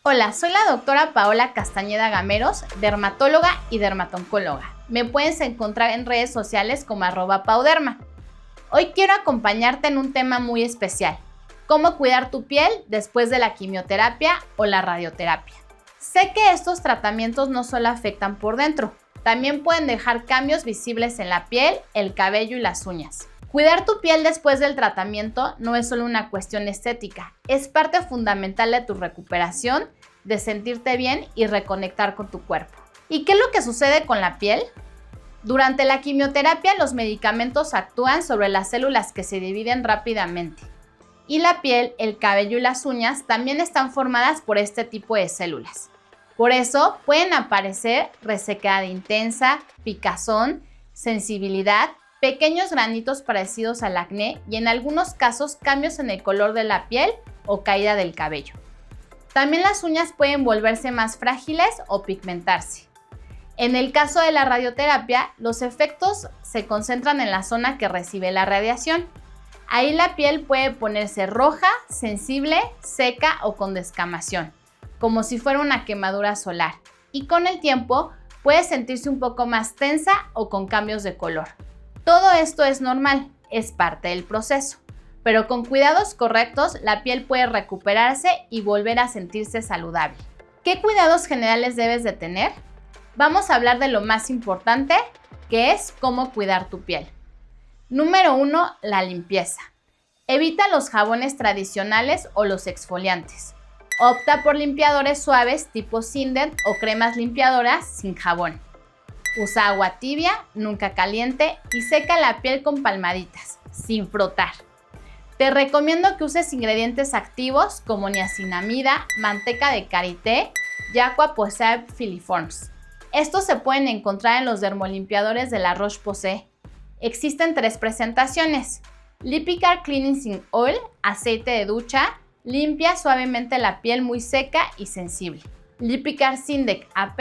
Hola, soy la doctora Paola Castañeda Gameros, dermatóloga y dermatoncóloga. Me puedes encontrar en redes sociales como @pauderma. Hoy quiero acompañarte en un tema muy especial: cómo cuidar tu piel después de la quimioterapia o la radioterapia. Sé que estos tratamientos no solo afectan por dentro, también pueden dejar cambios visibles en la piel, el cabello y las uñas. Cuidar tu piel después del tratamiento no es solo una cuestión estética, es parte fundamental de tu recuperación, de sentirte bien y reconectar con tu cuerpo. ¿Y qué es lo que sucede con la piel? Durante la quimioterapia, los medicamentos actúan sobre las células que se dividen rápidamente. Y la piel, el cabello y las uñas también están formadas por este tipo de células. Por eso pueden aparecer resequedad intensa, picazón, sensibilidad, pequeños granitos parecidos al acné y en algunos casos cambios en el color de la piel o caída del cabello. También las uñas pueden volverse más frágiles o pigmentarse. En el caso de la radioterapia, los efectos se concentran en la zona que recibe la radiación. Ahí la piel puede ponerse roja, sensible, seca o con descamación, como si fuera una quemadura solar. Y con el tiempo puede sentirse un poco más tensa o con cambios de color. Todo esto es normal, es parte del proceso, pero con cuidados correctos la piel puede recuperarse y volver a sentirse saludable. ¿Qué cuidados generales debes de tener? Vamos a hablar de lo más importante, que es cómo cuidar tu piel. Número 1, la limpieza. Evita los jabones tradicionales o los exfoliantes. Opta por limpiadores suaves tipo Sinden o cremas limpiadoras sin jabón. Usa agua tibia, nunca caliente y seca la piel con palmaditas, sin frotar. Te recomiendo que uses ingredientes activos como niacinamida, manteca de karité y Aqua Posay Filiforms. Estos se pueden encontrar en los dermolimpiadores de la Roche-Posay. Existen 3 presentaciones: Lipikar Cleansing Oil, aceite de ducha, limpia suavemente la piel muy seca y sensible. Lipikar Sindec AP+,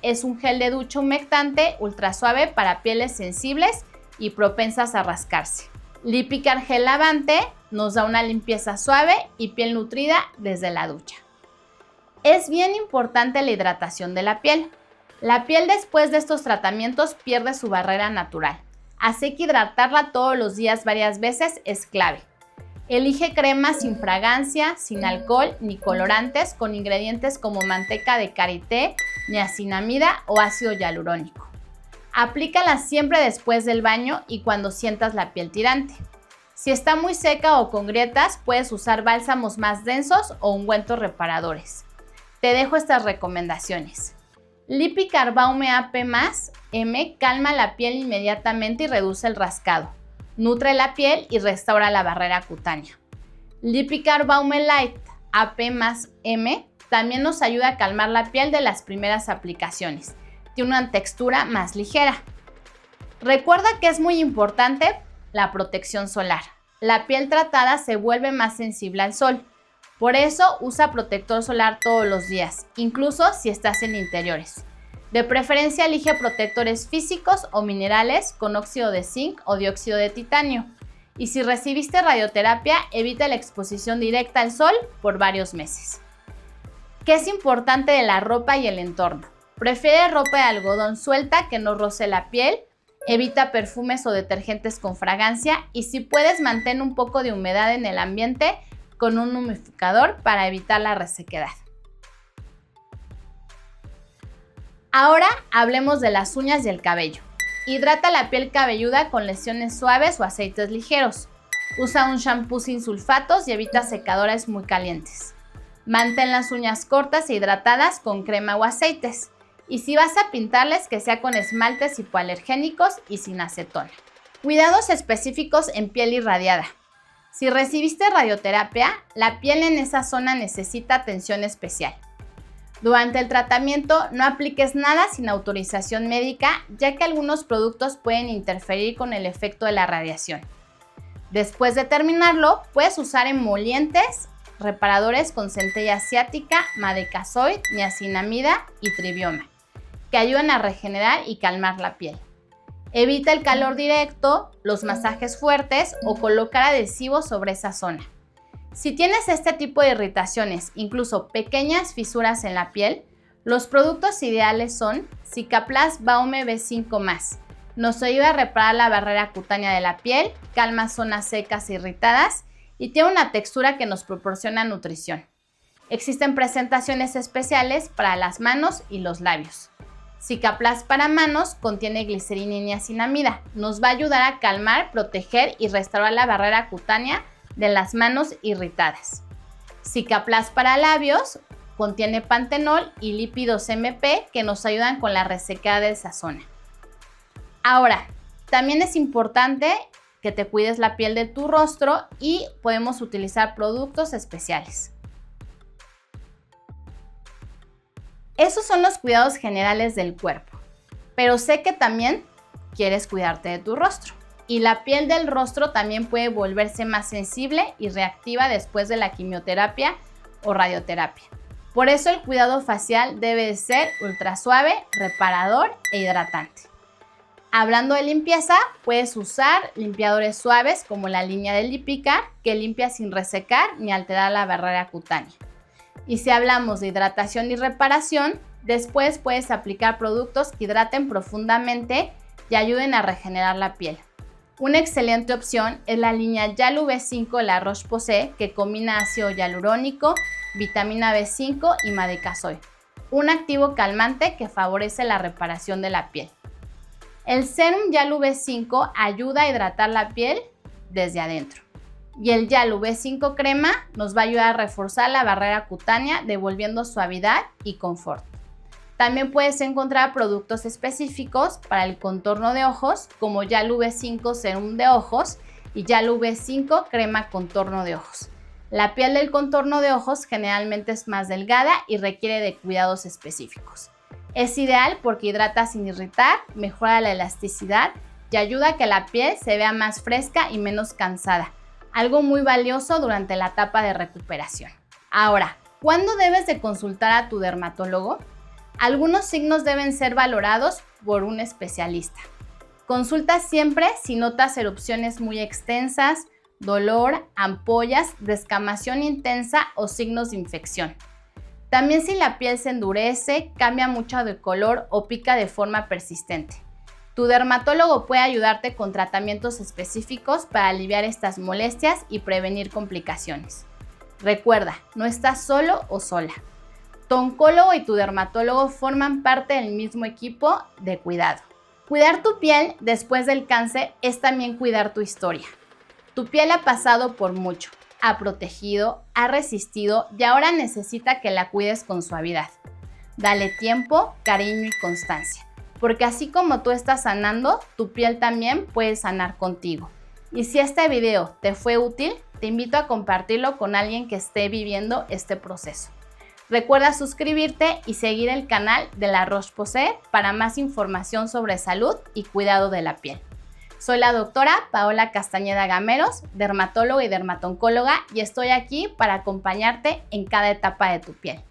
es un gel de ducha humectante ultra suave para pieles sensibles y propensas a rascarse. Lipikar Gel Lavante nos da una limpieza suave y piel nutrida desde la ducha. Es bien importante la hidratación de la piel. La piel después de estos tratamientos pierde su barrera natural, así que hidratarla todos los días varias veces es clave. Elige cremas sin fragancia, sin alcohol ni colorantes, con ingredientes como manteca de karité, niacinamida o ácido hialurónico. Aplícalas siempre después del baño y cuando sientas la piel tirante. Si está muy seca o con grietas, puedes usar bálsamos más densos o ungüentos reparadores. Te dejo estas recomendaciones. Lipikar Baume AP+, M calma la piel inmediatamente y reduce el rascado. Nutre la piel y restaura la barrera cutánea. Lipikar Baume Light AP+M también nos ayuda a calmar la piel de las primeras aplicaciones. Tiene una textura más ligera. Recuerda que es muy importante la protección solar. La piel tratada se vuelve más sensible al sol. Por eso usa protector solar todos los días, incluso si estás en interiores. De preferencia elige protectores físicos o minerales con óxido de zinc o dióxido de titanio. Y si recibiste radioterapia, evita la exposición directa al sol por varios meses. ¿Qué es importante de la ropa y el entorno? Prefiere ropa de algodón suelta que no roce la piel. Evita perfumes o detergentes con fragancia y si puedes mantén un poco de humedad en el ambiente con un humidificador para evitar la resequedad. Ahora hablemos de las uñas y el cabello. Hidrata la piel cabelluda con lociones suaves o aceites ligeros. Usa un shampoo sin sulfatos y evita secadores muy calientes. Mantén las uñas cortas e hidratadas con crema o aceites. Y si vas a pintarles, que sea con esmaltes hipoalergénicos y sin acetona. Cuidados específicos en piel irradiada. Si recibiste radioterapia, la piel en esa zona necesita atención especial. Durante el tratamiento no apliques nada sin autorización médica, ya que algunos productos pueden interferir con el efecto de la radiación. Después de terminarlo, puedes usar emolientes, reparadores con centella asiática, madecazoid, niacinamida y tribioma, que ayudan a regenerar y calmar la piel. Evita el calor directo, los masajes fuertes o colocar adhesivos sobre esa zona. Si tienes este tipo de irritaciones, incluso pequeñas fisuras en la piel, los productos ideales son Cicaplast Baume B5+. Nos ayuda a reparar la barrera cutánea de la piel, calma zonas secas e irritadas y tiene una textura que nos proporciona nutrición. Existen presentaciones especiales para las manos y los labios. Cicaplast para manos contiene glicerina y niacinamida. Nos va a ayudar a calmar, proteger y restaurar la barrera cutánea de las manos irritadas. Cicaplast para labios contiene pantenol y lípidos MP que nos ayudan con la resequedad de esa zona. Ahora, también es importante que te cuides la piel de tu rostro y podemos utilizar productos especiales. Esos son los cuidados generales del cuerpo, pero sé que también quieres cuidarte de tu rostro. Y la piel del rostro también puede volverse más sensible y reactiva después de la quimioterapia o radioterapia. Por eso el cuidado facial debe de ser ultra suave, reparador e hidratante. Hablando de limpieza, puedes usar limpiadores suaves como la línea de Lipicar, que limpia sin resecar ni alterar la barrera cutánea. Y si hablamos de hidratación y reparación, después puedes aplicar productos que hidraten profundamente y ayuden a regenerar la piel. Una excelente opción es la línea Yalu B5 de la Roche-Posay, que combina ácido hialurónico, vitamina B5 y madecazoid, un activo calmante que favorece la reparación de la piel. El Serum Yalu B5 ayuda a hidratar la piel desde adentro. Y el Yalu B5 Crema nos va a ayudar a reforzar la barrera cutánea, devolviendo suavidad y confort. También puedes encontrar productos específicos para el contorno de ojos, como Yalu B5 Serum de ojos y Yalu B5 Crema Contorno de ojos. La piel del contorno de ojos generalmente es más delgada y requiere de cuidados específicos. Es ideal porque hidrata sin irritar, mejora la elasticidad y ayuda a que la piel se vea más fresca y menos cansada, algo muy valioso durante la etapa de recuperación. Ahora, ¿cuándo debes de consultar a tu dermatólogo? Algunos signos deben ser valorados por un especialista. Consulta siempre si notas erupciones muy extensas, dolor, ampollas, descamación intensa o signos de infección. También si la piel se endurece, cambia mucho de color o pica de forma persistente. Tu dermatólogo puede ayudarte con tratamientos específicos para aliviar estas molestias y prevenir complicaciones. Recuerda, no estás solo o sola. Tu oncólogo y tu dermatólogo forman parte del mismo equipo de cuidado. Cuidar tu piel después del cáncer es también cuidar tu historia. Tu piel ha pasado por mucho, ha protegido, ha resistido y ahora necesita que la cuides con suavidad. Dale tiempo, cariño y constancia, porque así como tú estás sanando, tu piel también puede sanar contigo. Y si este video te fue útil, te invito a compartirlo con alguien que esté viviendo este proceso. Recuerda suscribirte y seguir el canal de la Roche-Posay para más información sobre salud y cuidado de la piel. Soy la doctora Paola Castañeda Gameros, dermatóloga y dermatoncóloga, y estoy aquí para acompañarte en cada etapa de tu piel.